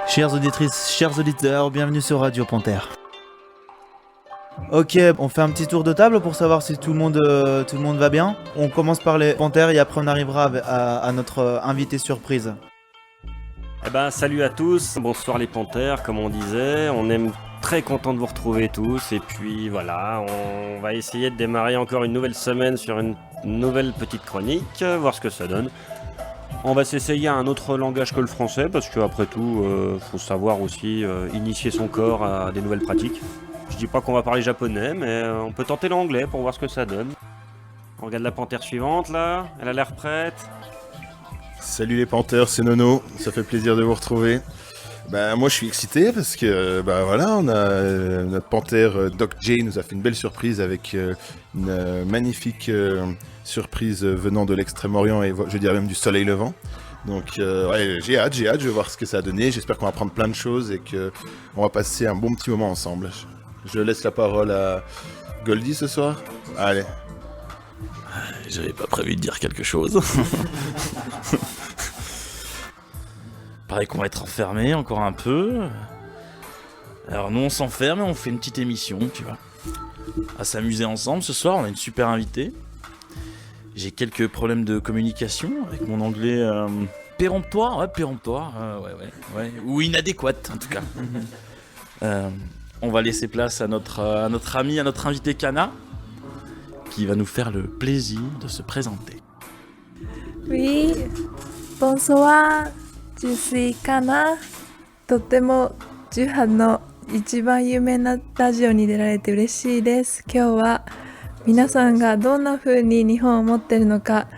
Chères auditrices, chers auditeurs, bienvenue sur Radio Panthère. Ok, on fait un petit tour de table pour savoir si tout le monde va bien. On commence par les Panthères et après on arrivera à notre invité surprise. Eh ben, salut à tous, bonsoir les Panthères, comme on disait, on est très content de vous retrouver tous, et puis voilà, on va essayer de démarrer encore une nouvelle semaine sur une nouvelle petite chronique, voir ce que ça donne. On va s'essayer à un autre langage que le français, parce qu'après tout, faut savoir aussi initier son corps à des nouvelles pratiques. Je dis pas qu'on va parler japonais, mais on peut tenter l'anglais pour voir ce que ça donne. On regarde la Panthère suivante là, elle a l'air prête. Salut les Panthères, c'est Nono, ça fait plaisir de vous retrouver. Moi je suis excité parce que voilà, on a notre Panthère Doc J nous a fait une belle surprise avec une magnifique surprise venant de l'Extrême-Orient et je dirais même du soleil levant. Donc ouais, j'ai hâte, je vais voir ce que ça a donné, j'espère qu'on va apprendre plein de choses et qu'on va passer un bon petit moment ensemble. Je laisse la parole à Goldie ce soir. Allez. J'avais pas prévu de dire quelque chose. Pareil qu'on va être enfermé encore un peu. Alors nous on s'enferme et on fait une petite émission, tu vois. À s'amuser ensemble ce soir, on a une super invitée. J'ai quelques problèmes de communication avec mon anglais péremptoire, ouais, ou inadéquat en tout cas. On va laisser place à notre ami, à notre invité Kana, qui va nous faire le plaisir de se présenter. Oui, bonsoir, je suis Kana. とっても18の一番有名なラジオに出られて嬉しいです。今日は皆さんがどんな風に日本を持っているのか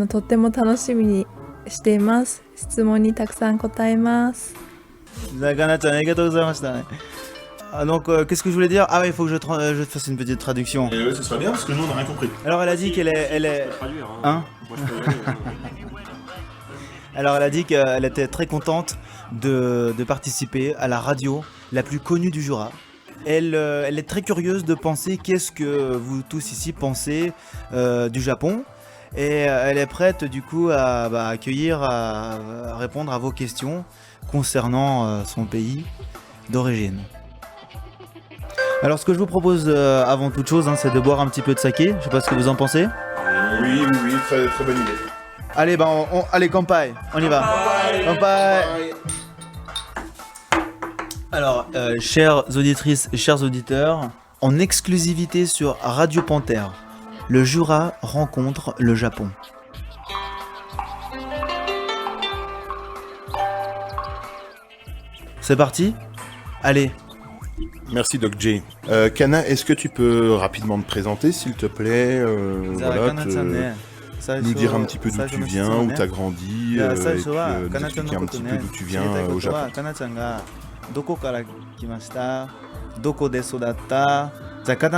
とっても楽しみにしています。質問にたくさん答えます。Kana-chan, arigatou gozaimashita. Donc, qu'est-ce que je voulais dire ? Ah ouais, il faut que je te fasse une petite traduction. Et ce serait bien parce que nous on n'a rien compris. Alors, elle a dit qu'elle est... Traduire, Hein ? Moi, je peux y aller, Alors, elle a dit qu'elle était très contente de participer à la radio la plus connue du Jura. Elle est très curieuse de penser qu'est-ce que vous tous ici pensez du Japon. Et elle est prête du coup à accueillir, à répondre à vos questions concernant son pays d'origine. Alors ce que je vous propose avant toute chose, c'est de boire un petit peu de saké. Je sais pas ce que vous en pensez. Oui, très, très bonne idée. Allez, allez, kanpai, on y va. Kanpai. Alors, chères auditrices et chers auditeurs, en exclusivité sur Radio Panthère, le Jura rencontre le Japon. C'est parti ? Allez. Merci Doc J. Kana, est-ce que tu peux rapidement te présenter s'il te plaît nous dire un petit peu d'où tu viens, où tu as grandi, et puis nous expliquer un petit peu d'où tu viens au Japon. どこから来ました？どこで育った？じゃあか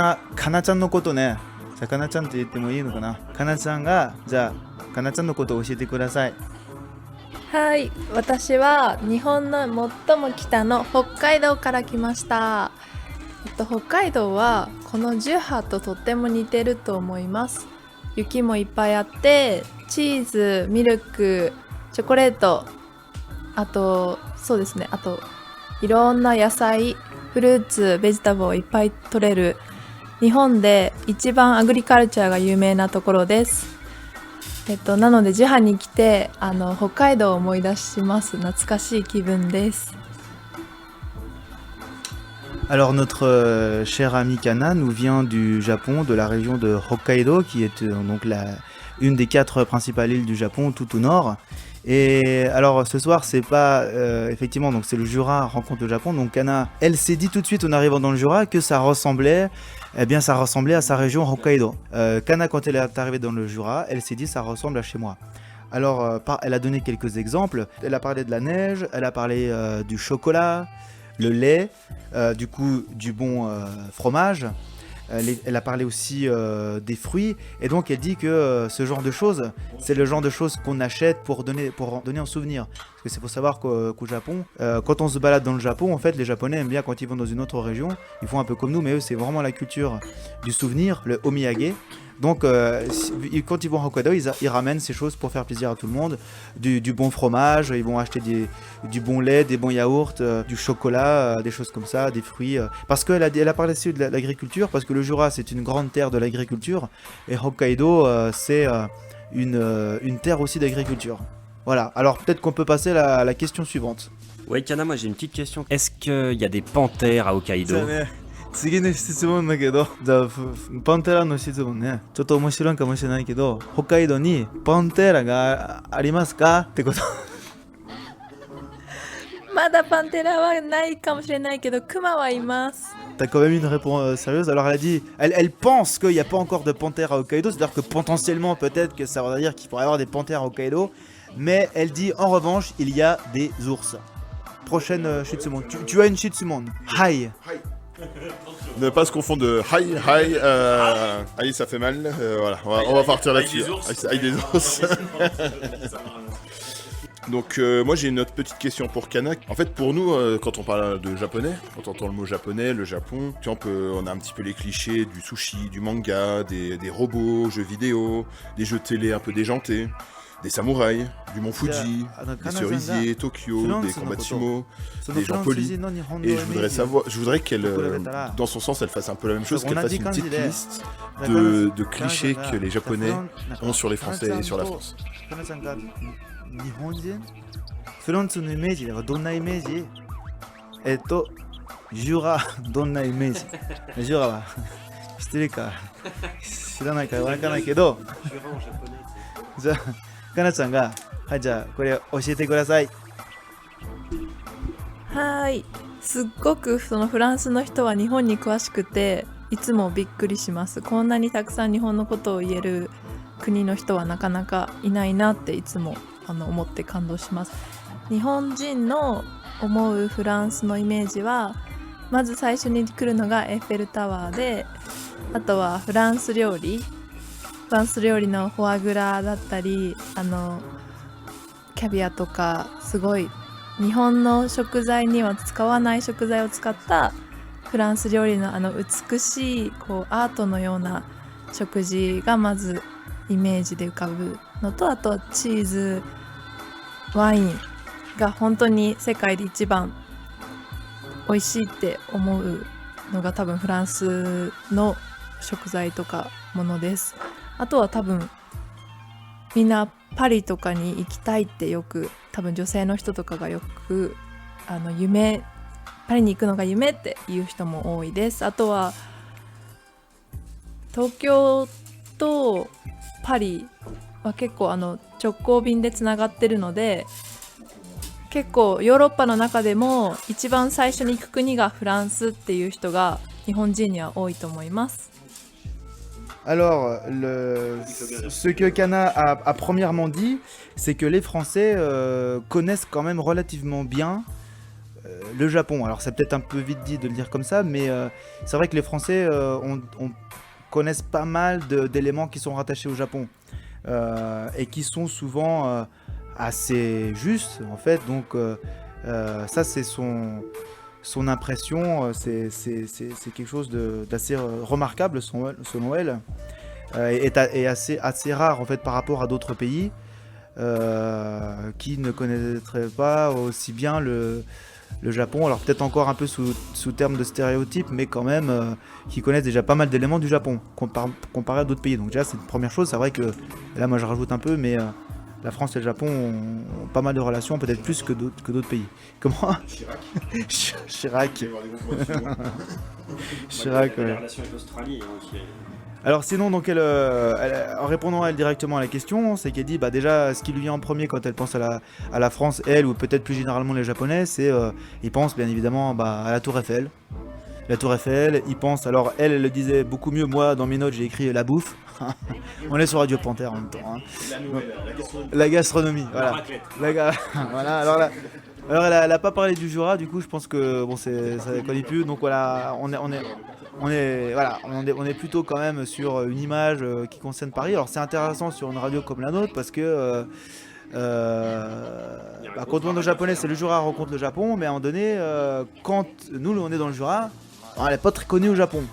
なちゃんのことね。じゃあかなちゃんって言ってもいいのかな？かなちゃんがじゃあかなちゃんのことを教えてください。はい、私は日本の最も北の北海道から来ました。北海道はこのジュハととっても似てると思います。雪もいっぱいあって、チーズ、ミルク、チョコレート、あとそうですね、あといろんな野菜、フルーツ、ベジタブルをいっぱい取れる日本で一番アグリカルチャーが有名なところです。なのでジュハに来て北海道を思い出します。懐かしい気分です。Alors notre cher ami Kana nous vient du Japon, de la région de Hokkaido, qui est donc une des 4 principales îles du Japon, tout au nord. Et alors ce soir c'est pas effectivement donc c'est le Jura rencontre le Japon. Donc Kana, elle s'est dit tout de suite en arrivant dans le Jura que ça ressemblait à sa région Hokkaido. Kana, quand elle est arrivée dans le Jura, elle s'est dit ça ressemble à chez moi. Alors elle a donné quelques exemples. Elle a parlé de la neige, elle a parlé du chocolat, le lait, du coup du bon fromage. Elle a parlé aussi des fruits, et donc elle dit que ce genre de choses, c'est le genre de choses qu'on achète pour donner en souvenir. Parce que c'est faut savoir qu'au Japon, quand on se balade dans le Japon, en fait, les Japonais aiment bien quand ils vont dans une autre région, ils font un peu comme nous, mais eux c'est vraiment la culture du souvenir, le omiyage. Donc quand ils vont à Hokkaido, ils ramènent ces choses pour faire plaisir à tout le monde. Du bon fromage, ils vont acheter du bon lait, des bons yaourts, du chocolat, des choses comme ça, des fruits. Parce qu'elle elle a parlé aussi de l'agriculture, parce que le Jura c'est une grande terre de l'agriculture, et Hokkaido c'est une terre aussi d'agriculture. Voilà, alors peut-être qu'on peut passer à la question suivante. Ouais, Kana, moi j'ai une petite question. Est-ce qu'il y a des panthères à Hokkaido? 次の質問だけど、じゃあパンテラの質問ね、ちょっと面白いかもしれないけど、北海道にパンテラがありますかってこと。まだパンテラはないかもしれないけど、クマはいます。 T'as quand même une réponse sérieuse. Alors elle a dit, elle pense qu'il n'y a pas encore de panthères à Hokkaido, c'est-à-dire que potentiellement peut-être que ça veut dire qu'il pourrait y avoir des panthères à Hokkaido, mais elle dit en revanche il y a des ours. Prochaine Shitsumon. Tu as une Shitsumon. Hi. Ne pas se confondre de hi, aïe ça fait mal, voilà, on va partir là-dessus. Aïe des ours. Donc moi j'ai une autre petite question pour Kana. En fait pour nous quand on parle de japonais, quand on entend le mot japonais, le Japon, tu vois, on a un petit peu les clichés du sushi, du manga, des robots, jeux vidéo, des jeux télé un peu déjantés, des samouraïs, du mont Fuji, des cerisiers, Tokyo, des combats de sumo, des gens polis. Et je voudrais qu'elle, dans son sens, elle fasse un peu la même chose, qu'elle fasse une petite liste de clichés que les Japonais ont sur les Français et sur la France. 日本人フランスのイメージはどんなイメージジュラどんなイメージジュラは知ってるか知らないからわからないけどじゃあかなちゃんがはいじゃあこれ教えてください。はい、すっごくそのフランスの人は日本に詳しくていつもびっくりします。こんなにたくさん日本のことを言える国の人はなかなかいないなっていつも思って感動します。日本人の思うフランスのイメージはまず最初に来るのがエッフェルタワーで、あとはフランス料理のフォアグラだったりキャビアとかすごい日本の食材には使わない食材を使ったフランス料理の美しいこうアートのような食事がまずイメージで浮かぶのと、あとチーズワインが本当に世界で一番美味しいって思うのが多分フランスの食材とかものです。あとは多分みんなパリとかに行きたいってよく多分女性の人とかがよくパリに行くのが夢っていう人も多いです。あとは東京とパリは結構直行便でつながってるので、結構ヨーロッパの中でも一番最初に行く国がフランスっていう人が日本人には多いと思います。 Alors, ce que Kana a premièrement dit, c'est que les Français connaissent quand même relativement bien le Japon. Alors, c'est peut-être un peu vite dit de le dire comme ça, mais c'est vrai que les Français connaissent pas mal d'éléments qui sont rattachés au Japon et qui sont souvent assez justes, en fait. Donc, ça, c'est son impression, c'est quelque chose d'assez remarquable selon elle, et assez rare en fait par rapport à d'autres pays qui ne connaîtraient pas aussi bien le Japon. Alors peut-être encore un peu sous terme de stéréotype, mais quand même qui connaissent déjà pas mal d'éléments du Japon comparé à d'autres pays. Donc déjà c'est une première chose. C'est vrai que là moi je rajoute un peu, mais la France et le Japon ont pas mal de relations, peut-être plus que d'autres pays. Comment? Chirac. Chirac, ouais. La relation avec l'Australie aussi. Alors sinon, donc en répondant à elle directement à la question, c'est qu'elle dit déjà ce qui lui vient en premier quand elle pense à la France, elle, ou peut-être plus généralement les Japonais, c'est ils pensent bien évidemment à la Tour Eiffel. La Tour Eiffel, ils pensent, alors elle le disait beaucoup mieux, moi dans mes notes j'ai écrit la bouffe. On est sur Radio Panthère en même temps. Hein. La gastronomie, voilà. Voilà, alors elle a pas parlé du Jura, du coup je pense que bon ça connaît plus, donc voilà, on est plutôt quand même sur une image qui concerne Paris. Alors c'est intéressant sur une radio comme la nôtre parce que quand on demande aux Japonais c'est le Jura rencontre le Japon, mais à un moment donné quand nous on est dans le Jura, elle n'est pas très connue au Japon.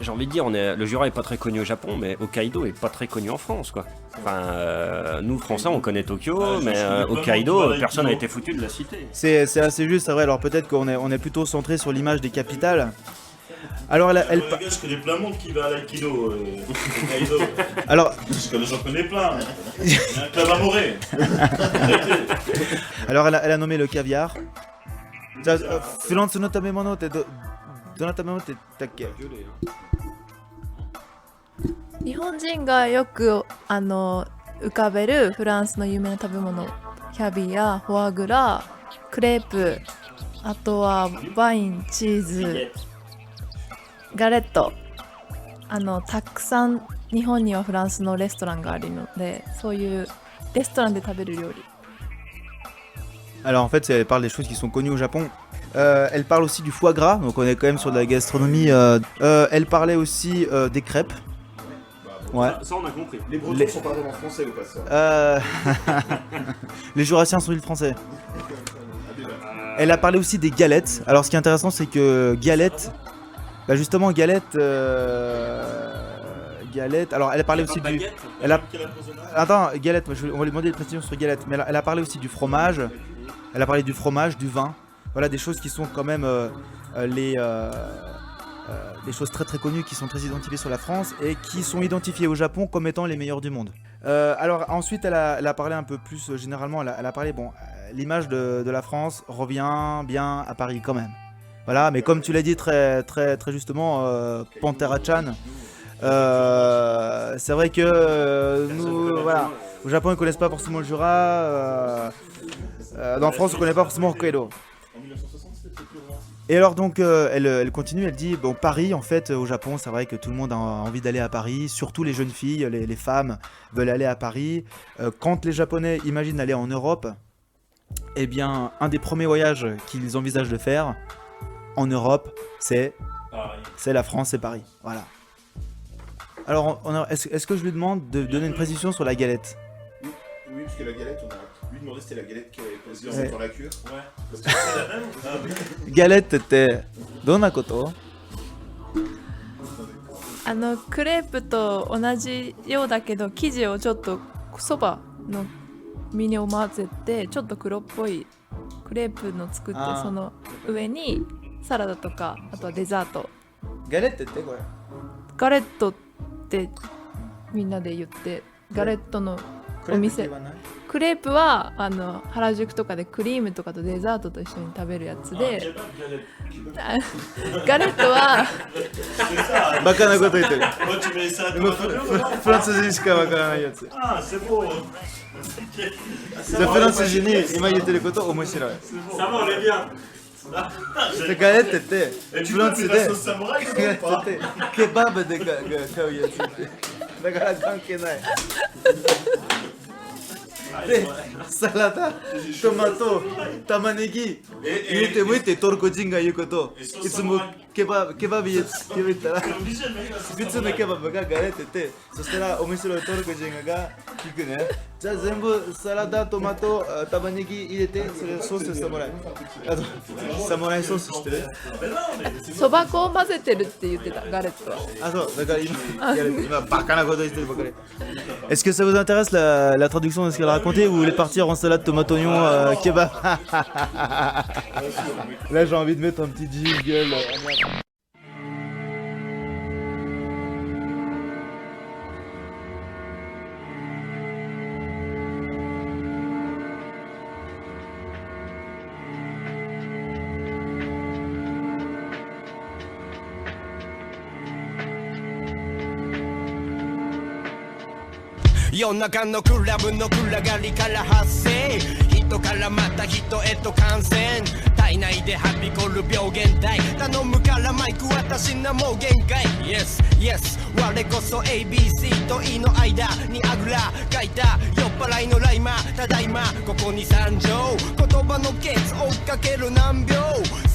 j'ai envie de dire, le Jura est pas très connu au Japon, mais Hokkaido est pas très connu en France, quoi. Enfin, nous Français, on connaît Tokyo, mais Hokkaido, personne n'a été foutu de la citer. C'est assez juste, c'est vrai. Alors peut-être on est plutôt centré sur l'image des capitales. Alors Gars, je connais plein de monde qui va à l'aïkido. alors, J'en connais plein. Il y a un club à Morée. alors elle a nommé le caviar. Florence no tabemono te donna tabemono te takke? 日本人がよく浮かべるフランスの有名な食べ物、キャビア、フォアグラ、クレープ、あとはワイン、チーズ、ガレット、たくさん日本にはフランスのレストランがあるので、そういうレストランで食べる料理。 Alors en fait, elle parle des choses qui sont connues au Japon. Elle parle aussi du foie gras, donc on est quand même sur de la gastronomie. Elle parlait aussi des crêpes. Ouais. Ça, on a compris. Les Bretons sont pas vraiment français au passage. Les Jurassiens sont îles français. Elle a parlé aussi des galettes. Alors ce qui est intéressant, c'est que galette, bah justement galette. Galette. Alors elle a parlé aussi du. Elle a. Attends, galette. On va lui demander des précisions sur galette. Mais elle a parlé aussi du fromage. Elle a parlé du fromage, du vin. Voilà des choses qui sont quand même des choses très très connues qui sont très identifiées sur la France et qui sont identifiées au Japon comme étant les meilleures du monde. Alors ensuite elle a parlé un peu plus généralement, elle a parlé, bon, l'image de la France revient bien à Paris quand même. Voilà, mais comme tu l'as dit très justement, Pantera-chan, c'est vrai que nous, voilà, au Japon ils connaissent pas forcément le Jura, dans France on connaît pas forcément Hokkaido. Et alors donc elle continue, elle dit bon Paris en fait au Japon c'est vrai que tout le monde a envie d'aller à Paris, surtout les jeunes filles, les femmes veulent aller à Paris. Quand les Japonais imaginent aller en Europe, eh bien un des premiers voyages qu'ils envisagent de faire en Europe c'est la France, c'est Paris, voilà. Alors est-ce que je lui demande de donner une précision sur la galette? Oui, parce que la galette, on a lui demandé si c'était la galette qui avait posée dans la cure. Ouais. Parce que c'est la même. Galetteってどんなこと？クレープと同じようだけど生地をちょっとそばの実を混ぜてちょっと黒っぽいクレープの作ってその上にサラダとかあとはデザート。ガレットってこれ？ガレットってみんなで言ってガレットのお店。クレープは原宿とかでクリームとかとデザートと一緒に食べるやつで、ガレットはバカなこと言ってる。 Moi, tu mets ça à フランス人しかわからないやつ。 Ah, c'est beau. フランス人に今言ってること面白い。 Ça va, on est bien. ガレットってフランスで la sauce samouraï, ガレットってケバブで買うやつだから関係ない。で、サラダ、トマト、玉ねぎ入れてもいいってトルコ人が言うこと、いつもケバブ言ったら別のケバブがガレってて、そしたら面白いトルコ人が聞くね。じゃあ全部サラダ、トマト、玉ねぎ入れて、それソースサムライ。あとサムライソースしてる？そば粉を混ぜてるって言ってたガレットは。Ahそう、だから今バカなこと言ってるばかり。Est-ce que ça vous intéresse la traduction de ce qu'elle a raconté ou vous voulez partir en salade tomate oignon kebab? Là j'ai envie de mettre un petit jingle. 夜中のクラブの暗がりから発生人からまた人へと感染体内ではびこる病原体頼むからマイク私なもう限界 Yes, yes 我こそ ABC と E の間にあぐらかいた酔っ払いのライマーただいまここに参上言葉のケツ追っかける難病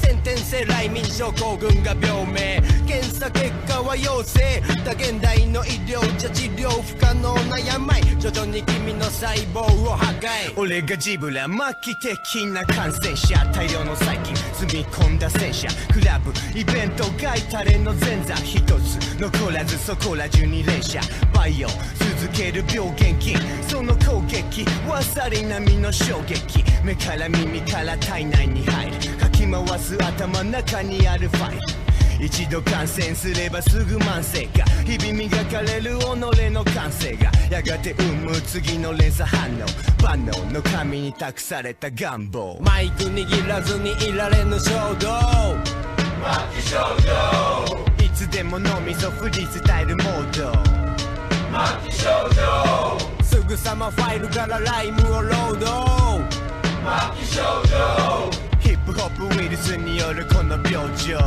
先天性来民症候群が病名検査結果は陽性だ現代の医療じゃ治療不可能な病徐々に君の細胞を破壊俺がジブラ末期的な感染者大量の細菌積み込んだ戦車クラブイベント外タレの前座一つ残らずそこら中に連射バイオ続ける病原菌その攻撃ワサリ並みの衝撃目から耳から体内に入るかき回す頭の中にあるファイル一度感染すればすぐ慢性化日々磨かれる己の感性がやがて生む次の連鎖反応万能の神に託された願望マイク握らずにいられぬ衝動末期症状いつでも脳みそフリースタイルモード末期症状すぐさまファイルからライムをロード末期症状ヒップホップウイルスによるこの病状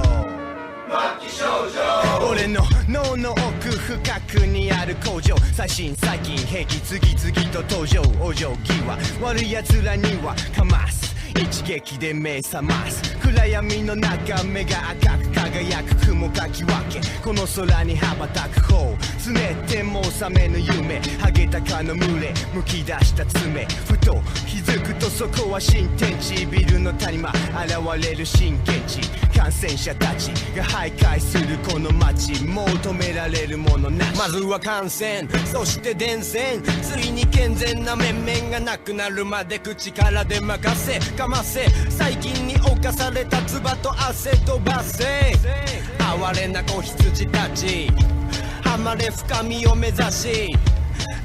末期症状俺の脳の奥深くにある工場最新細菌兵器次々と登場お嬢際悪い奴らにはかます一撃で目覚ます暗闇の中目が赤く輝く雲かき分けこの空に羽ばたく方つねっても覚めぬ夢ハゲタカの群れむき出した爪ふと気づくとそこは新天地ビルの谷間現れる震源地感染者たちが徘徊するこの街求められるものなしまずは感染そして伝染ついに健全な面々がなくなるまで口からで任せかませ細菌に侵された唾と汗飛ばせ哀れな子羊たちハマれ深みを目指し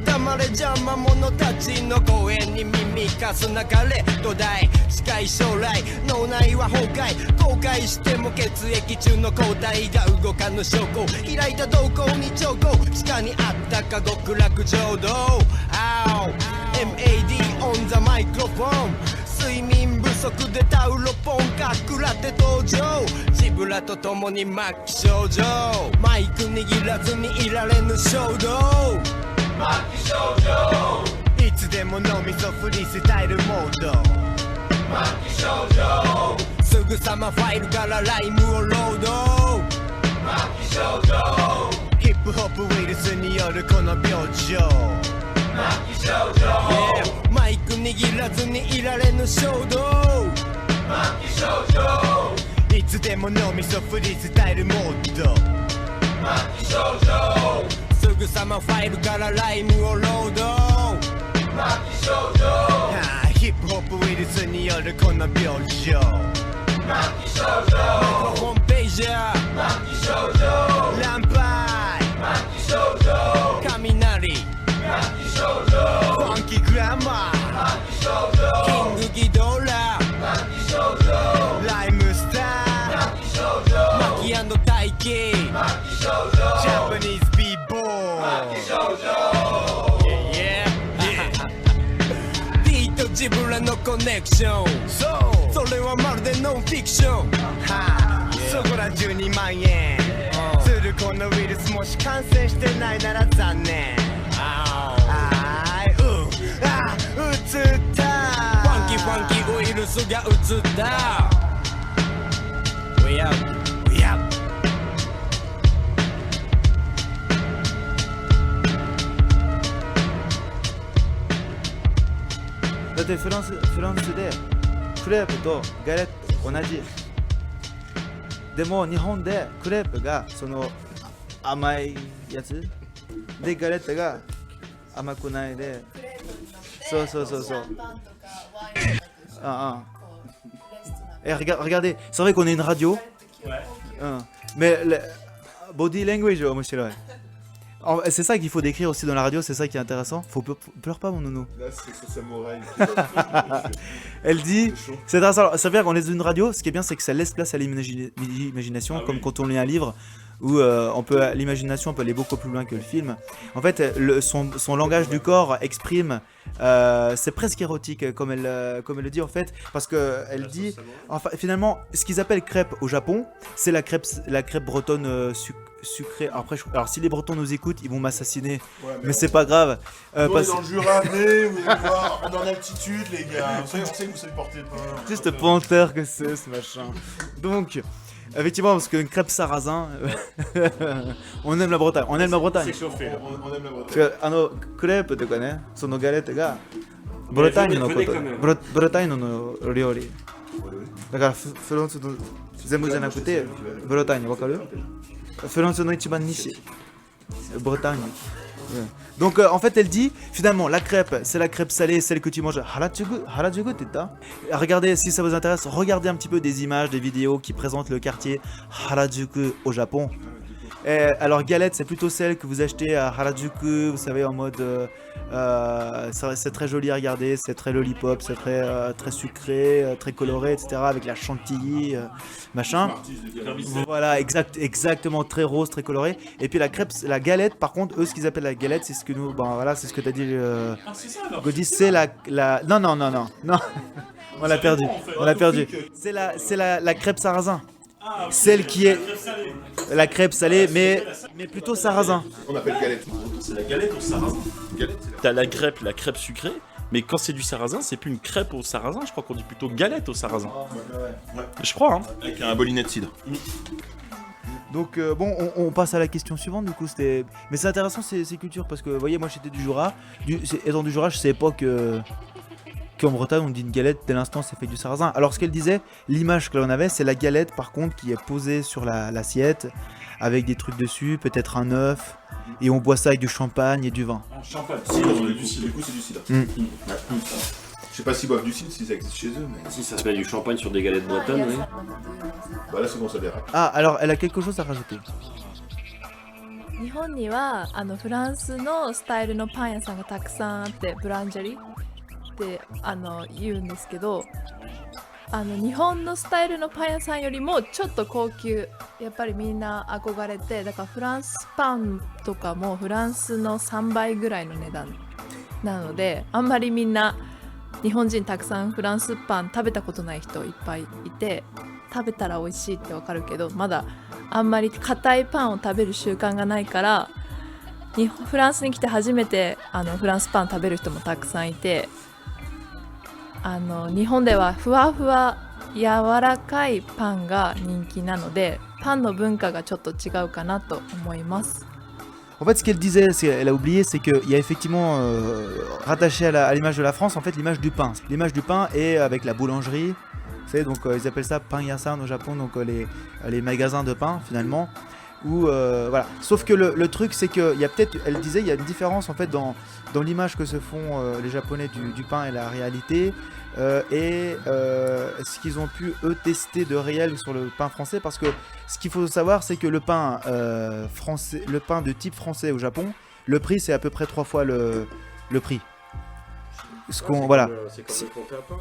黙れ邪魔者たちの声に耳かすなかれ土台近い将来脳内は崩壊後悔しても血液中の抗体が動かぬ証拠開いた瞳孔に兆候地下にあったか極楽浄土 MAD on the microphone 睡眠不足でタウロポンかくらって登場ジブラと共に末期症状マイク握らずにいられぬ衝動末期症状いつでも脳みそフリースタイルモード末期症状すぐさまファイルからライムをロード末期症状ヒップホップウイルスによるこの病状末期症状、yeah、マイク握らずにいられぬ衝動末期症状いつでも脳みそフリースタイルモード末期症状すぐさまファイルからライムをロード末期症状ヒップホップウイルスによるこの病状末期症状マイクロフォンページャー末期症状ランパイ末期症状雷末期症状ファンキーグラマー末期症状キングギドラ末期症状ライムスター末期症状マキ&大輝末期症状ジャパニーズビーボー末期症状 Yeah D とジブラのコネクションそれはまるでノンフィクションそこら中に蔓延するこのウイルスもし感染してないなら残念うつったファンキーファンキーウイルスがうつった We out We out だってフランスでクレープとガレット同じでも日本でクレープがその甘いやつでガレットが甘くないでそうEt regardez, c'est vrai qu'on est une radio, mais le body language, c'est ça qu'il faut décrire aussi dans la radio, c'est ça qui est intéressant. Pleure pas mon nounou. Là, c'est samouraï. Elle dit, c'est intéressant. Ça veut dire qu'on est dans une radio, ce qui est bien, c'est que ça laisse place à l'imagination, comme quand on lit un livre. où l'imagination on peut aller beaucoup plus loin que le film. En fait, son langage du corps exprime, c'est presque érotique comme elle le dit en fait, parce que elle dit, enfin finalement, ce qu'ils appellent crêpe au Japon, c'est la crêpe bretonne sucrée. Alors si les Bretons nous écoutent, ils vont m'assassiner, mais c'est pas grave. On est dans le Jura, venez, vous allez voir, on est en altitude les gars, on sait que vous savez porter pas. C'est ce panthère que c'est ce machin. Donc, effectivement, parce qu'une crêpe sarrasin, on aime la Bretagne. On aime la Bretagne. C'est chauffé là. On aime la Bretagne. 違うクレープとかね、そのガレットがブルターニュのこと、ブルターニュの料理。だからフランスの全部じゃなくてブルターニュわかる？フランスの一番西、ブルターニュ。Donc en fait elle dit finalement la crêpe c'est la crêpe salée, celle que tu manges à Harajuku t'étais. Regardez, si ça vous intéresse, regardez un petit peu des images, des vidéos qui présentent le quartier Harajuku au Japon. Alors galette c'est plutôt celle que vous achetez à Harajuku, vous savez en mode c'est très joli à regarder, c'est très lollipop, c'est très sucré, très coloré, etc. avec la chantilly, machin. Voilà, exactement, très rose, très coloré. Et puis la crêpe, la galette, par contre, eux ce qu'ils appellent la galette, c'est ce que nous, bon voilà, c'est ce que t'as dit, Gaudi, c'est la non, on l'a perdu, c'est la crêpe sarrasin. Celle qui est la crêpe salée, mais plutôt sarrasin. On appelle galette. C'est la galette au sarrasin. T'as la crêpe sucrée, mais quand c'est du sarrasin, c'est plus une crêpe au sarrasin, je crois qu'on dit plutôt galette au sarrasin. Je crois, hein. Avec un bolinet de cidre. Donc bon, on passe à la question suivante du coup. Mais c'est intéressant ces cultures parce que vous voyez, moi j'étais du Jura. Étant du Jura, je savais pas qu'en Bretagne on dit une galette dès l'instant c'est fait du sarrasin. Alors ce qu'elle disait, l'image que l'on avait, c'est la galette par contre qui est posée sur l'assiette avec des trucs dessus, peut-être un œuf, et on boit ça avec du champagne et du vin. Champagne. Du coup, c'est du cidre. Je sais pas s'ils boivent du cidre, si ça existe chez eux, mais. Si ça se met du champagne sur des galettes bretonnes, oui. Bah là, c'est bon, ça dérape. Ah, alors elle a quelque chose à rajouter. 日本にはフランスのスタイルのパン屋さんがたくさんあって、ブランジェリって言うんですけど、日本のスタイルのパン屋さんよりもちょっと高級、やっぱりみんな憧れて、だからフランスパンとかもフランスの3倍ぐらいの値段なので、あんまりみんな日本人たくさんフランスパン食べたことない人いっぱいいて、食べたら美味しいってわかるけど、まだあんまり硬いパンを食べる習慣がないから、フランスに来て初めてフランスパン食べる人もたくさんいて、日本ではふわふわ柔らかいパンが人気なので、パンの文化がちょっと違うかなと思います。En fait, ce qu'elle disait, elle a oublié, c'est qu'il y a effectivement rattaché à l'image de la France, en fait, l'image du pain. L'image du pain est avec la boulangerie. Vous savez, donc ils appellent ça pain yasan au Japon, donc les magasins de pain finalement. Voilà. Sauf que le truc, c'est qu'il y a peut-être, elle disait, il y a une différence en fait dans l'image que se font les Japonais du pain et la réalité. Ce qu'ils ont pu eux tester de réel sur le pain français, parce que ce qu'il faut savoir c'est que le pain français, le pain de type français au Japon, le prix c'est à peu près 3 fois le prix.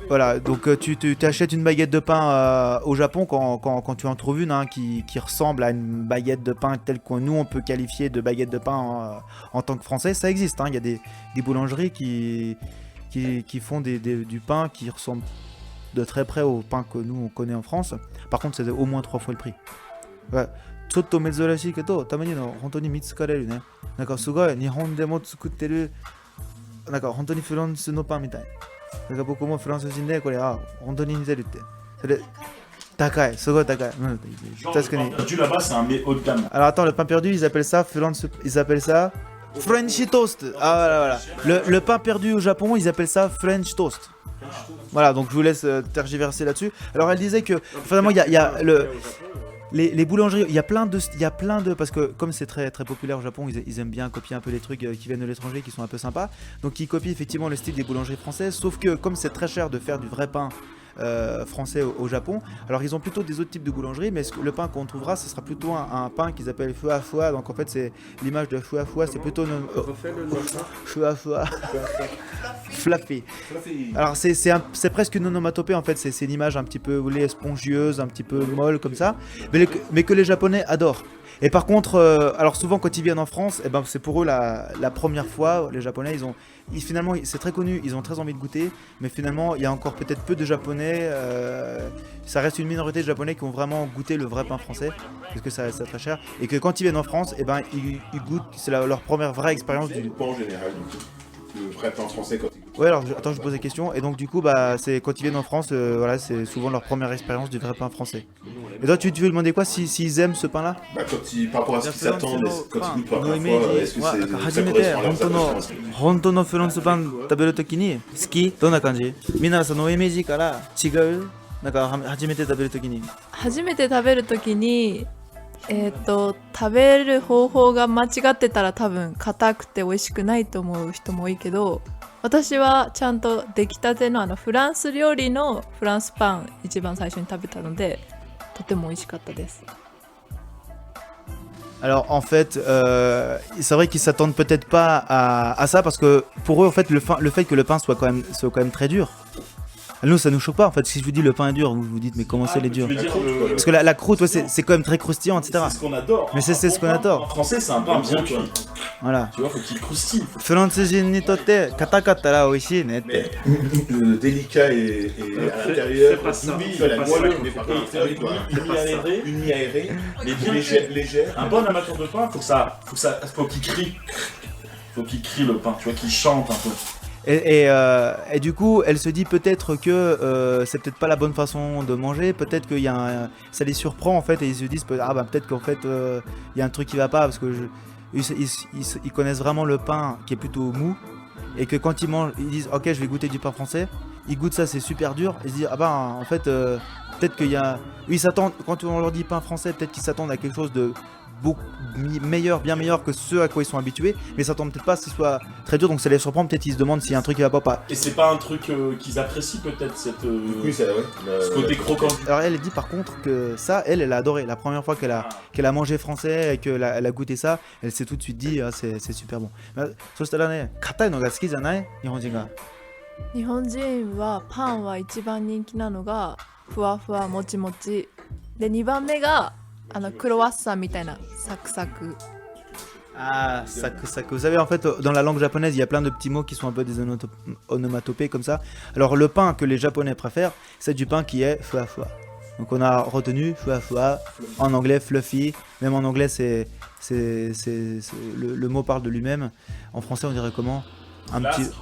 Voilà, donc tu achètes une baguette de pain au Japon quand tu en trouves une qui ressemble à une baguette de pain telle que nous on peut qualifier de baguette de pain en tant que français, ça existe, il y a des boulangeries qui font du pain qui ressemble de très près au pain que nous on connaît en France. Par contre c'est au moins 3 fois le prix. Ouais. ちょっと珍しいけどたまに本当に見つかれるね。なんかすごい日本でも作ってるなんか本当にフランスのパンみたい。だから僕もフランス人でこれ本当に似てるって。それ高い、すごい高い。確かに。Tu là-bas, c'est un haut de gamme. Alors attends, le pain perdu, ils appellent ça Frenchy toast. Ah voilà. Le pain perdu au Japon, ils appellent ça French toast. Voilà, donc je vous laisse tergiverser là-dessus. Alors elle disait que finalement il y a les boulangeries, il y a plein de parce que comme c'est très très populaire au Japon, ils aiment bien copier un peu les trucs qui viennent de l'étranger, qui sont un peu sympas. Donc ils copient effectivement le style des boulangeries françaises, sauf que comme c'est très cher de faire du vrai pain français au Japon. Alors ils ont plutôt des autres types de boulangeries, mais le pain qu'on trouvera, ce sera plutôt un pain qu'ils appellent fuafua. Donc en fait, c'est l'image de fuafua, c'est plutôt fuafua. Fluffy. Alors c'est presque une onomatopée en fait, c'est une image un petit peu spongieuse, un petit peu molle comme ça, mais que les Japonais adorent. Et par contre, alors souvent quand ils viennent en France, eh ben, c'est pour eux la première fois, les Japonais, finalement c'est très connu, ils ont très envie de goûter, mais finalement il y a encore peut-être peu de Japonais, ça reste une minorité de Japonais qui ont vraiment goûté le vrai pain français, parce que ça c'est très cher, et que quand ils viennent en France, eh ben, ils goûtent, c'est leur première vraie expérience du pain en général, le vrai pain français quand ils goûtent. Ouais, alors attends, je pose des questions. Et donc, du coup, bah, c'est quand ils viennent en France, voilà, c'est souvent leur première expérience du vrai pain français. Et toi, tu veux demander quoi s'ils aiment ce pain-là? Bah, par rapport à ce qu'ils s'attendent, quand ils goûtent pour la première fois, est-ce que ça 初めて correspond à leurs attentes? 本当のフランスパン食べるときに好きどんな感じ？みんなそのイメージから違う？なんか初めて食べるときに。初めて食べるときに食べる方法が間違ってたら多分硬くて美味しくないと思う人も多いけど、私はちゃんと出来たてのフランス料理のフランスパン一番最初に食べたのでとても美味しかったです。 Alors en fait, c'est vrai qu'ils s'attendent peut-être pas à ça parce que pour eux en fait le fait que le pain soit quand même très dur. Nous ça nous choque pas en fait, si je vous dis le pain est dur, vous vous dites mais comment c'est les durs? Parce que la croûte ouais, c'est quand même très croustillant etc. C'est ce qu'on adore. Mais c'est ce qu'on adore. En français, c'est un pain bien cuit. Voilà. Tu vois, faut qu'il croustille. フランス人にとって硬かったら美味しいねって。 Le délicat et à l'intérieur, fais pas ça, oui, fais la pas moelle, ça. mais par contre, il doit Une une mi-aérée, Mais bien légère. Un bon amateur de pain, faut qu'il crie. Faut qu'il crie le pain, tu vois, qu'il chante un peu. Et du coup, elle se dit peut-être que c'est peut-être pas la bonne façon de manger, peut-être que ça les surprend en fait, et ils se disent peut-être qu'en fait il y a un truc qui va pas parce que ils connaissent vraiment le pain qui est plutôt mou, et que quand ils mangent, ils disent ok je vais goûter du pain français, ils goûtent ça c'est super dur, ils se disent en fait peut-être qu'il y a, ils s'attendent quand on leur dit pain français, peut-être qu'ils s'attendent à quelque chose de beaucoup meilleur, bien meilleur que ce à quoi ils sont habitués, mais ça tombe peut-être pas que ce soit très dur, donc ça les surprend, peut-être ils se demandent s'il y a un truc qui va pas. Et c'est pas un truc qu'ils apprécient peut-être Oui, c'est ouais. ce côté croquant. Alors elle dit par contre que ça, elle a adoré. La première fois qu'elle a mangé français et qu'elle a goûté ça, elle s'est tout de suite dit c'est super bon. そしたらね、硬いのが好きじゃない？日本人が。日本人はパンは一番人気なのがふわふわもちもちで、2番目がクロワッサンみたいなサクサク。 Ah, sac. Vous savez, en fait, dans la langue japonaise, il y a plein de petits mots qui sont un peu des onomatopées comme ça. Alors, le pain que les Japonais préfèrent, c'est du pain qui est fuafua. Donc, on a retenu fuafua, en anglais fluffy. Même en anglais, le mot parle de lui-même. En français, on dirait comment?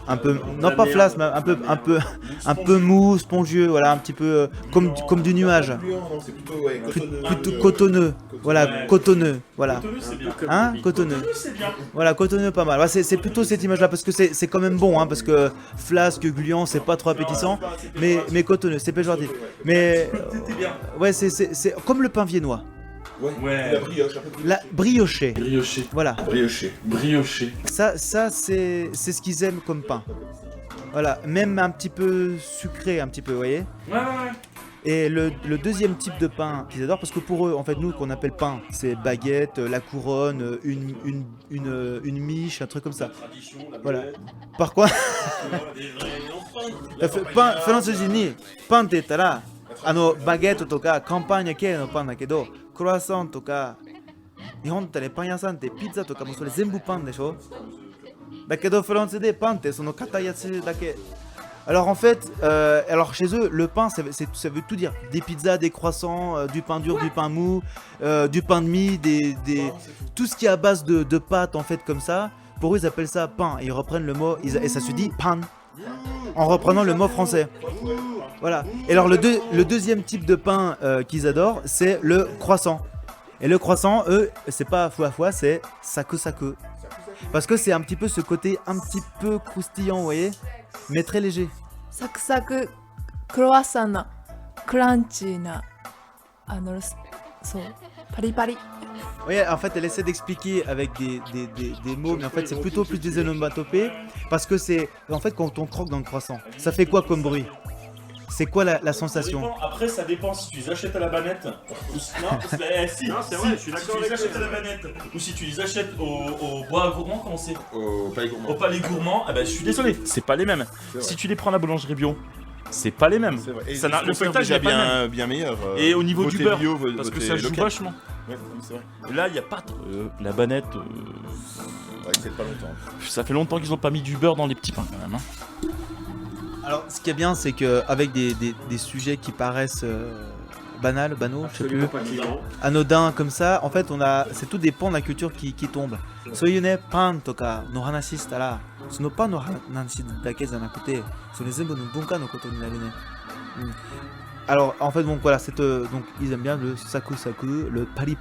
Un peu, non pas flasque, mais un peu mou, spongieux, voilà, un petit peu comme du nuage. C'est plutôt, ouais, Plutôt cotonneux, voilà, cotonneux, voilà. Cotonneux, c'est bien. Hein, cotonneux. Cotonneux, c'est bien. Voilà, cotonneux pas mal. Ouais, c'est plutôt cette image-là parce que c'est quand même bon, hein, parce que flasque, gluant, c'est pas trop appétissant, mais cotonneux, c'est péjoratif. Mais T'es bien. ouais, c'est comme le pain viennois, Ouais. La brioche, un peu plus. la brioché. Brioché. Voilà, Brioché. ça c'est ce qu'ils aiment comme pain. Voilà, même un petit peu sucré, un petit peu, vous voyez. Ouais. Et le deuxième type de pain qu'ils adorent, parce que pour eux, en fait, nous, qu'on appelle pain, c'est baguette, la couronne, une miche, un truc comme ça. Tradition, la Voilà. belette. Par quoi パパンフランス人にパンって言ったらバゲットとかカンパーニャ系のパンだけど、クロワッサンとか日本ってね、パン屋さんってピッツァとかもそれ全部パンでしょ。だけどフランスでパンってその硬いやつだけ。Alors en fait, alors chez eux, le pain, ça veut tout dire. Des pizzas, des croissants, du pain dur, du pain mou, du pain de mie, tout ce qui est à base de pâtes en fait comme ça. Pour eux, ils appellent ça pain. Et ils reprennent le mot, et ça se dit pan, en reprenant le mot français. Voilà. Et alors le deuxième type de pain qu'ils adorent, c'est le croissant. Et le croissant, eux, c'est pas fuafua, c'est saku-saku. Parce que c'est un petit peu ce côté un petit peu croustillant, vous voyez, mais très léger. サクサククロワッサンのクランチーなそうパリパリ。 Oui, en fait, elle essaie d'expliquer avec des mots, mais en fait, c'est plutôt plus des onomatopées. Parce que c'est, en fait, quand on croque dans le croissant, ça fait quoi comme bruit? c'est quoi la Ça sensation? dépend. Après, ça dépend si tu les achètes à la banette. Non, si, Non, c'est vrai, je suis si d'accord tu les avec achètes à toi. la banette ou si tu les achètes au bois gourmand, comment c'est? Au palais gourmand. Au palais gourmand, eh ben, je suis désolé. C'est pas les mêmes. C'est vrai. Si tu les prends à la boulangerie bio, c'est pas les mêmes. C'est vrai. Et Ça n'a- ils le sont feuilletage déjà est pas le bien meilleur. Et au niveau du votez beurre, bio, parce que votez ça joue local. vachement. Ouais, c'est vrai. Et là, il n'y a pas la banette. Ouais, c'est pas longtemps. Ça fait longtemps qu'ils ont pas mis du beurre dans les petits pains quand même. Hein. Alors, ce qui est bien, c'est qu'avec des sujets qui paraissent banaux, je sais plus, anodins comme ça, en fait, c'est tout des pans de la culture qui tombent. Soyune pan toka no hanashi shitara, sono pan no hanashi dake janakute, sono zenbu no bunka no koto ni naru ne. Alors, en fait, bon, voilà, donc ils aiment bien le saku, le pari,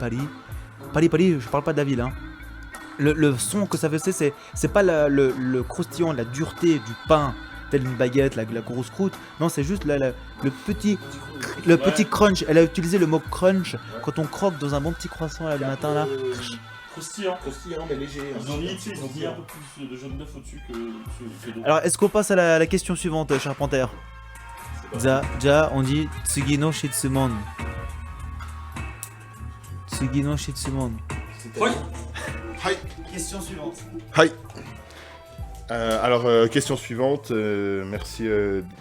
je parle pas de la ville, hein. Le son que ça fait, c'est pas le croustillant, la dureté du pain, telle une baguette, la grosse croûte. Non, c'est juste le petit crunch. Elle a utilisé le mot crunch quand on croque dans un bon petit croissant là, le matin là. Croustillant. Croustillant, mais léger. Ils ont mis un peu plus de jaune d'œuf au-dessus que d'autres. Alors, est-ce qu'on passe à la question suivante, Charpenter? Ja, on dit Tsugi no Shitsumon. Tsugi no Shitsumon. Oui. Hi. Question suivante. Hi. Alors, question suivante. Merci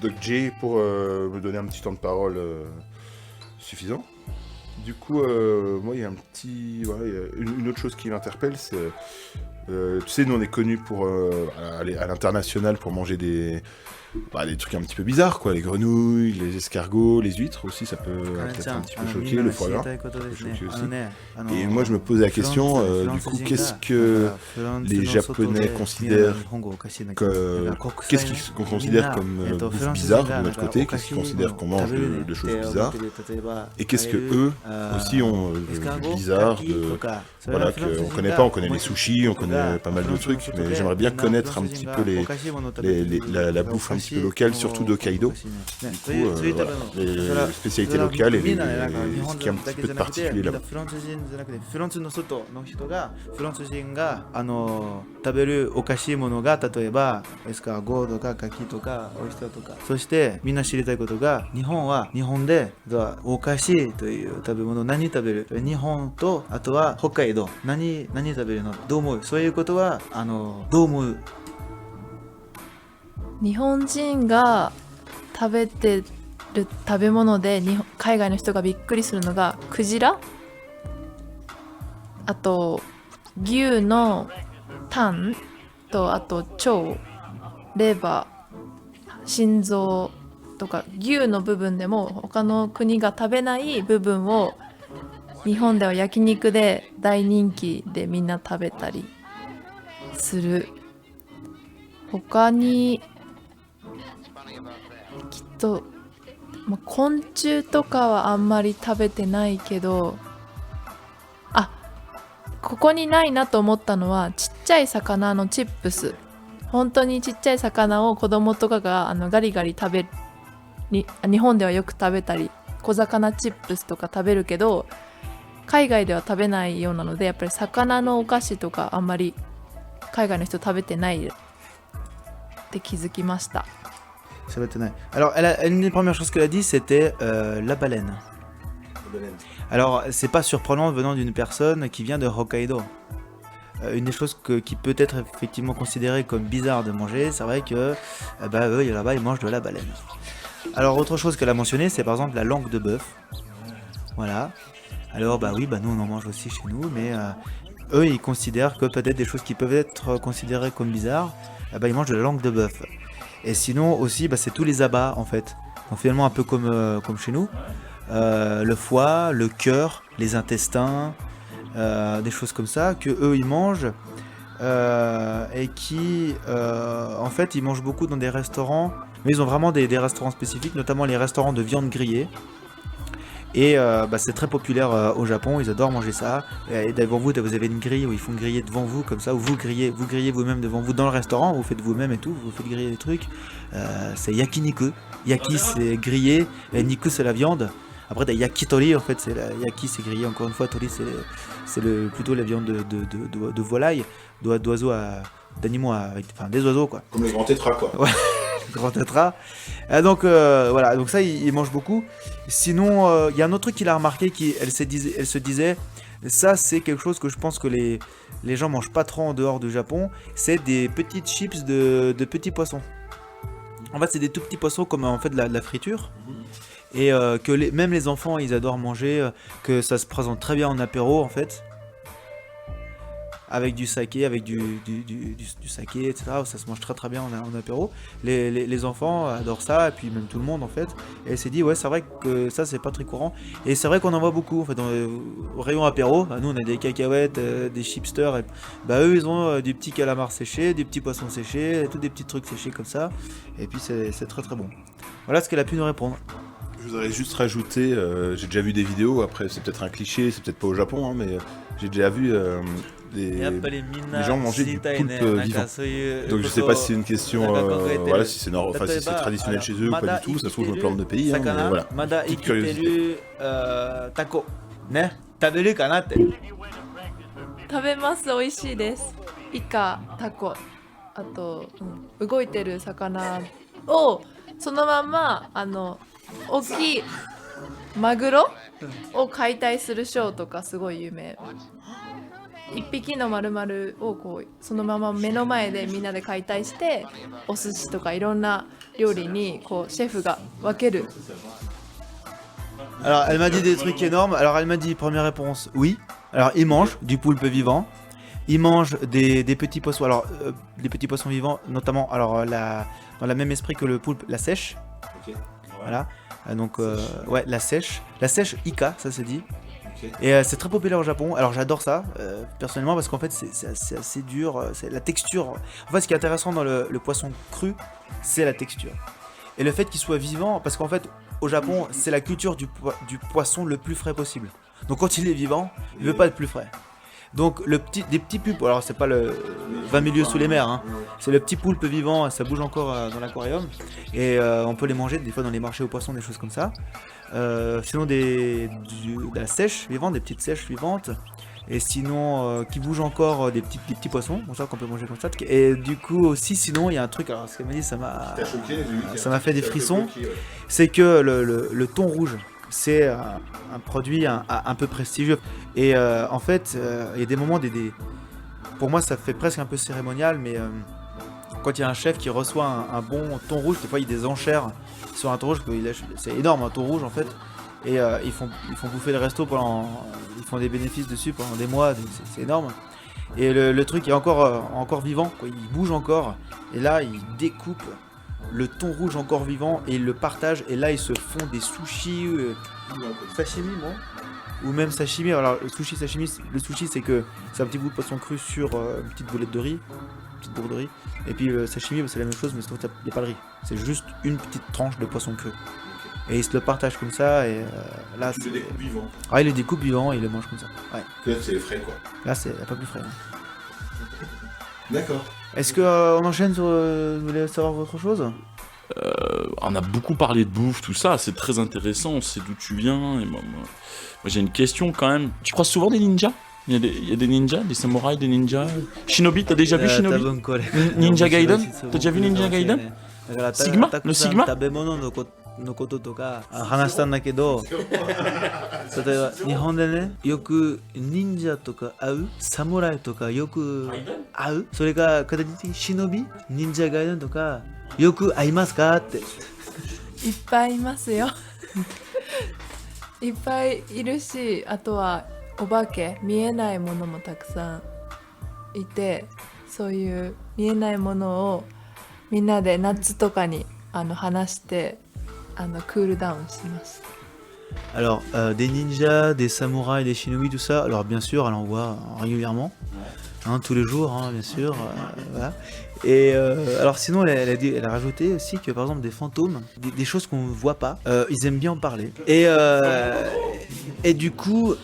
Doc J pour me donner un petit temps de parole suffisant. Du coup, moi, il y a il y a une autre chose qui m'interpelle, c'est, tu sais, nous on est connus pour aller à l'international pour manger des trucs un petit peu bizarres, quoi, les grenouilles, les escargots, les huîtres aussi, ça peut peut-être un petit peu choquer, le foie gras. Choquer aussi. Et moi, je me posais la question, du coup, qu'est-ce que les Japonais considèrent qu'est-ce qu'ils considèrent comme bouffe bizarre de notre côté, qu'est-ce qu'ils considèrent qu'on mange de choses bizarres, et qu'est-ce que eux aussi ont bizarre voilà, qu'on connaît pas, on connaît les sushis, on connaît pas mal de trucs, mais j'aimerais bien connaître un petit peu la bouffe un petit peu locale, surtout d'Hokkaido. Du coup, voilà, les spécialités locales et ce qui est un petit peu de particulier là-bas. フランスの外の人がフランス人が食べるおかしいものが例えばエスカーゴとかカキとかオイスターとか、そしてみんな知りたいことが日本は日本でおかしいという食べ物何食べる、日本とあとは北海道何食べるのどう思う、そういうことはどう思う。日本人が食べてる食べ物で海外の人がびっくりするのがクジラ、あと牛のタンと、あと腸、レバー、心臓とか牛の部分でも他の国が食べない部分を日本では焼肉で大人気でみんな食べたりする。他にきっと、昆虫とかはあんまり食べてないけど、ここにないなと思ったのはちっちゃい魚のチップス。本当にちっちゃい魚を子供とかがガリガリ食べに日本ではよく食べたり、小魚チップスとか食べるけど海外では食べないようなので、やっぱり魚のお菓子とかあんまり海外の人食べてないって気づきました。 Ça va être nain. Alors, une des premières choses qu'elle a dit, c'était la baleine. Alors, c'est pas surprenant venant d'une personne qui vient de Hokkaido. Une des choses qui peut être effectivement considérée comme bizarre de manger, c'est vrai que eux, là-bas, ils mangent de la baleine. Alors, autre chose qu'elle a mentionné, c'est par exemple la langue de bœuf. Voilà. Alors, oui, nous, on en mange aussi chez nous, mais eux, ils considèrent que peut-être des choses qui peuvent être considérées comme bizarres, ils mangent de la langue de bœuf. Et sinon aussi, c'est tous les abats en fait. Donc finalement un peu comme chez nous. Le foie, le cœur, les intestins, des choses comme ça que eux ils mangent et qui en fait ils mangent beaucoup dans des restaurants. Mais ils ont vraiment des restaurants spécifiques, notamment les restaurants de viande grillée. Et c'est très populaire au Japon, ils adorent manger ça. Et devant vous avez une grille où ils font griller devant vous comme ça, où vous grillez vous-même devant vous dans le restaurant, vous faites vous-même et tout, vous faites griller des trucs. C'est yakiniku. Yaki c'est grillé, et niku c'est la viande. Après t'as yakitori en fait, yaki c'est grillé encore une fois, tori c'est plutôt la viande de volaille, d'oiseaux d'animaux, enfin des oiseaux quoi. Comme le grand tétra quoi. Ouais. grand tétra. Donc voilà, donc ça il mange beaucoup. Sinon, il y a un autre truc qu'il a remarqué, elle se disait, ça c'est quelque chose que je pense que les gens mangent pas trop en dehors du Japon, c'est des petites chips de petits poissons. En fait, c'est des tout petits poissons comme en fait de la friture. Et que même les enfants ils adorent manger, que ça se présente très bien en apéro en fait. Avec du saké, avec du saké, etc. Ça se mange très très bien en apéro. Les enfants adorent ça, et puis même tout le monde en fait. Et elle s'est dit, ouais, c'est vrai que ça c'est pas très courant. Et c'est vrai qu'on en voit beaucoup en fait. Au rayon apéro, nous on a des cacahuètes, des chipsters. Et, eux ils ont du petit calamar séché, des petits poissons séchés, tous des petits trucs séchés comme ça. Et puis c'est très très bon. Voilà ce qu'elle a pu nous répondre. Je voudrais juste rajouter, j'ai déjà vu des vidéos, après c'est peut-être un cliché, c'est peut-être pas au Japon, mais j'ai déjà vu les gens manger du poulpe vivant. Donc je sais pas si c'est une question, voilà, si c'est si c'est traditionnel chez eux ou pas du tout, ça se trouve je me plante de pays, mais voilà. Petite curiosité. Taco. Ne? 食べるかなって。食べます。美味しいです。イカ、タコ、あと、動いてる魚をそのまま大きいマグロを解体するショーとかすごい有名。一匹の丸々をこうそのまま目の前でみんなで解体してお寿司とかいろんな料理にこうシェフが分ける。 Alors elle m'a dit des trucs énormes. Alors elle m'a dit, première réponse, oui. Alors ils mangent du poulpe vivant. Ils mangent des petits poissons. Alors des petits poissons vivants, notamment alors dans le même esprit que le poulpe, la sèche. Okay. Voilà. Donc ouais, la sèche Ika, ça se dit. Okay. Et c'est très populaire au Japon. Alors j'adore ça personnellement parce qu'en fait c'est assez dur. C'est la texture. En fait, ce qui est intéressant dans le poisson cru, c'est la texture et le fait qu'il soit vivant, parce qu'en fait au Japon c'est la culture du poisson le plus frais possible. Donc quand il est vivant, il veut pas être plus frais. Donc des petits poulpes, alors c'est pas le 20 milieux sous les mers, hein. C'est le petit poulpe vivant, ça bouge encore dans l'aquarium et on peut les manger des fois dans les marchés aux poissons, des choses comme ça. Sinon de la sèche vivante, des petites sèches vivantes, et sinon qui bougent encore des petits poissons, comme ça qu'on peut manger comme ça. Et du coup aussi sinon il y a un truc, alors ce qu'elle m'a dit ça m'a fait des frissons, c'est que le thon rouge, c'est un produit un peu prestigieux. Et en fait, il y a des moments, pour moi ça fait presque un peu cérémonial, mais quand il y a un chef qui reçoit un bon thon rouge, des fois il y a des enchères sur un thon rouge, c'est énorme un thon rouge en fait. Et ils font bouffer le resto ils font des bénéfices dessus pendant des mois, c'est énorme. Et le truc est encore vivant, quoi. Il bouge encore, et là ils découpent le thon rouge encore vivant et ils le partagent, et là ils se font des sushis, sashimi moi, ou même sashimi. Alors le sushi c'est que c'est un petit bout de poisson cru sur une petite boulette de riz, une petite bourre de riz, et puis le sashimi c'est la même chose mais il n'y a pas de riz, c'est juste une petite tranche de poisson cru. Et ils se le partagent comme ça, et là Tu le découpes vivant. Ah, il le découpe vivant et il le mange comme ça. Ouais. Que là c'est frais quoi. Là c'est un peu plus frais. Hein. D'accord. Est-ce qu'on enchaîne sur... vous voulez savoir autre chose? On a beaucoup parlé de bouffe, tout ça, c'est très intéressant, on sait d'où tu viens. Et moi j'ai une question quand même. Tu croises souvent des ninjas? Il y a des ninjas, des samouraïs, des ninjas. Shinobi, t'as déjà vu Shinobi? Ninja Gaiden? T'as déjà vu Ninja Gaiden? Sigma? Le Sigma? のこととか話したんだけど、例えば日本でねよく忍者とか会う、サムライとかよく会う、それが形的に忍び、忍者ガイデンとかよく会いますかって。いっぱいいますよいっぱいいるし、あとはお化け、見えないものもたくさんいて、そういう見えないものをみんなで夏とかに話してクールダウンします。Alors, des ninjas, des samouraïs, des shinobi, tout ça, alors bien sûr, elle en voit régulièrement, hein, tous les jours, hein, bien sûr, voilà. Et alors sinon, elle a rajouté aussi que par exemple des fantômes, des choses qu'on ne voit pas, ils aiment bien en parler. Et Et du coup,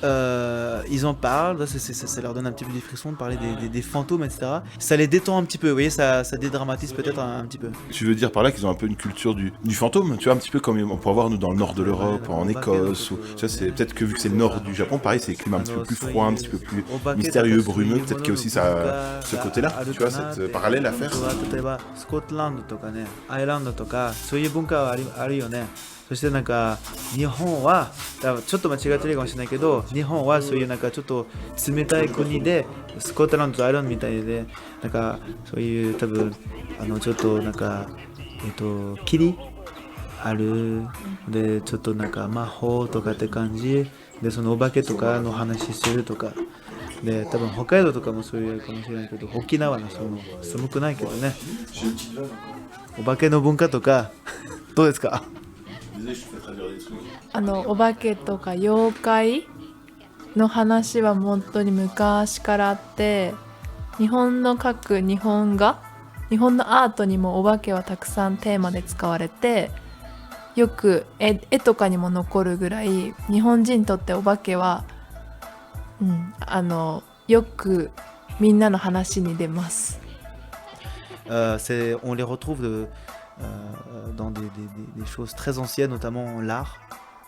ils en parlent, ça leur donne un petit peu des frissons de parler des fantômes, etc. Ça les détend un petit peu, vous voyez, ça dédramatise peut-être un petit peu. Tu veux dire par là qu'ils ont un peu une culture du fantôme, tu vois, un petit peu comme on peut avoir nous dans le nord de l'Europe, en Écosse, ou tu vois, c'est peut-être que vu que c'est le nord du Japon, pareil, c'est des climats un petit peu plus froids, un petit peu plus mystérieux, brumeux, peut-être qu'il y a aussi ça, ce côté-là, tu vois, cette parallèle à faire. 例えばスコットランドとかね、アイルランドとかそういう文化はあるよね。そしてなんか日本はちょっと間違ってるかもしれないけど、日本はそういうなんかちょっと冷たい国で、スコットランドとアイルランドみたいで、なんかそういう多分ちょっとなんか霧あるで、ちょっとなんか魔法とかって感じで、そのお化けとかの話するとかで、多分北海道とかもそういうかもしれないけど、沖縄のその寒くないけどね、お化けの文化とかどうですか？お化けとか妖怪の話は本当に昔からあって、日本のアートにもお化けはたくさんテーマで使われて、よく絵とかにも残るぐらい日本人にとってお化けは、よくみんなの話に出ます。On les retrouve dans des choses très anciennes, notamment l'art,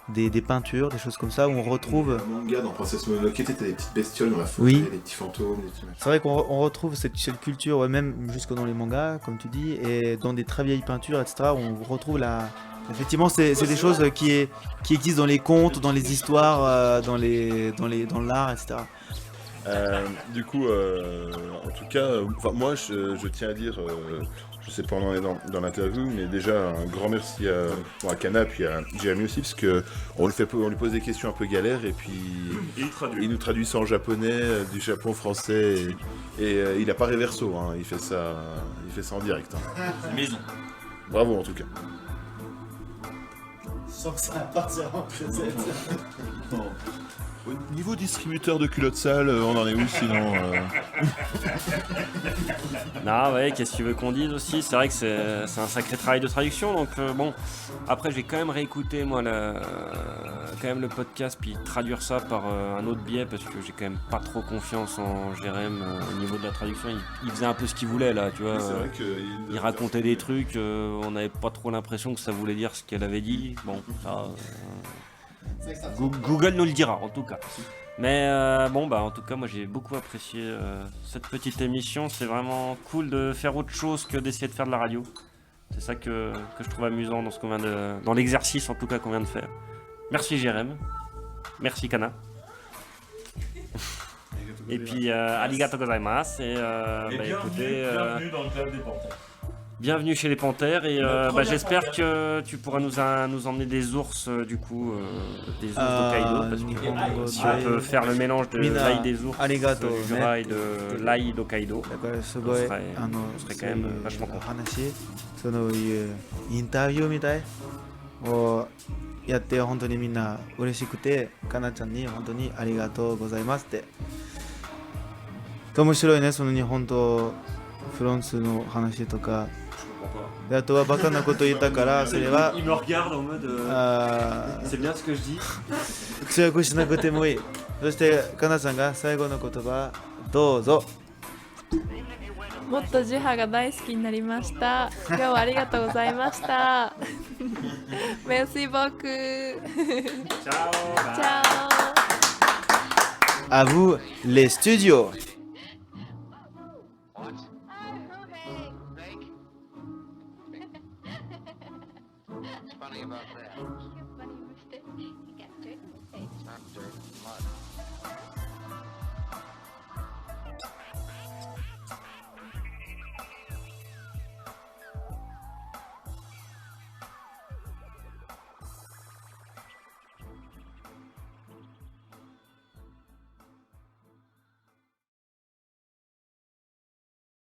des peintures, des choses comme ça, où on retrouve... Le manga dans Princesse Mononoke, t'as des petites bestioles dans la forêt, Oui. des petits fantômes, des petits machins. C'est vrai qu'on retrouve cette culture, ouais, même jusque dans les mangas, comme tu dis, et dans des très vieilles peintures, etc., on retrouve la... Effectivement, c'est des choses qui existent dans les contes, dans les histoires, dans l'art, etc. Du coup, en tout cas, moi je tiens à dire, je sais pas où on en est dans l'interview, mais déjà un grand merci à Kana puis à Jérémy aussi, parce que on lui pose des questions un peu galères et puis il nous traduit ça en japonais, du Japon français, et il a pas réverso, hein, il fait ça en direct. Hein. Maison. Bravo en tout cas. Sans que ça appartient en Au niveau distributeur de culottes sales, on en est où sinon Non, ouais, qu'est-ce que tu veux qu'on dise aussi? C'est vrai que c'est un sacré travail de traduction, donc bon, après je vais quand même réécouter moi quand même le podcast puis traduire ça par un autre biais, parce que j'ai quand même pas trop confiance en Jérém au niveau de la traduction. Il faisait un peu ce qu'il voulait là, tu vois. C'est vrai Il racontait des trucs, on n'avait pas trop l'impression que ça voulait dire ce qu'elle avait dit. Bon, ça... Google nous le dira en tout cas. Mais bon, bah en tout cas moi j'ai beaucoup apprécié cette petite émission. C'est vraiment cool de faire autre chose que d'essayer de faire de la radio. C'est ça que je trouve amusant dans dans l'exercice en tout cas qu'on vient de faire. Merci Jérém, merci Kana. Et puis arigatou gozaimasu. Et écoutez, bienvenue dans le club des panthères. Bienvenue chez les panthères, et j'espère que tu pourras nous emmener des ours du coup, des ours d'Hokkaido, parce que si on peut faire le mélange de l'ail des ours, du Jura et de l'ail d'Hokkaido, on serait quand même vachement content. そのいうインタビューみたいをやって本当にみんな嬉しくて、かなちゃんに本当にありがとうございますって。面白いね、その日本とフランスの話とか。であとはバカなこと言ったから、それは Il me regarde en mode c'est bien ce que je dis. 強くしなくてもいい。そしてかなさんが最後の言葉どうぞ。もっとジュハが大好きになりました。今日はありがとうございました。Merci beaucoup. Ciao. Ciao. À vous les studios. What's funny about that?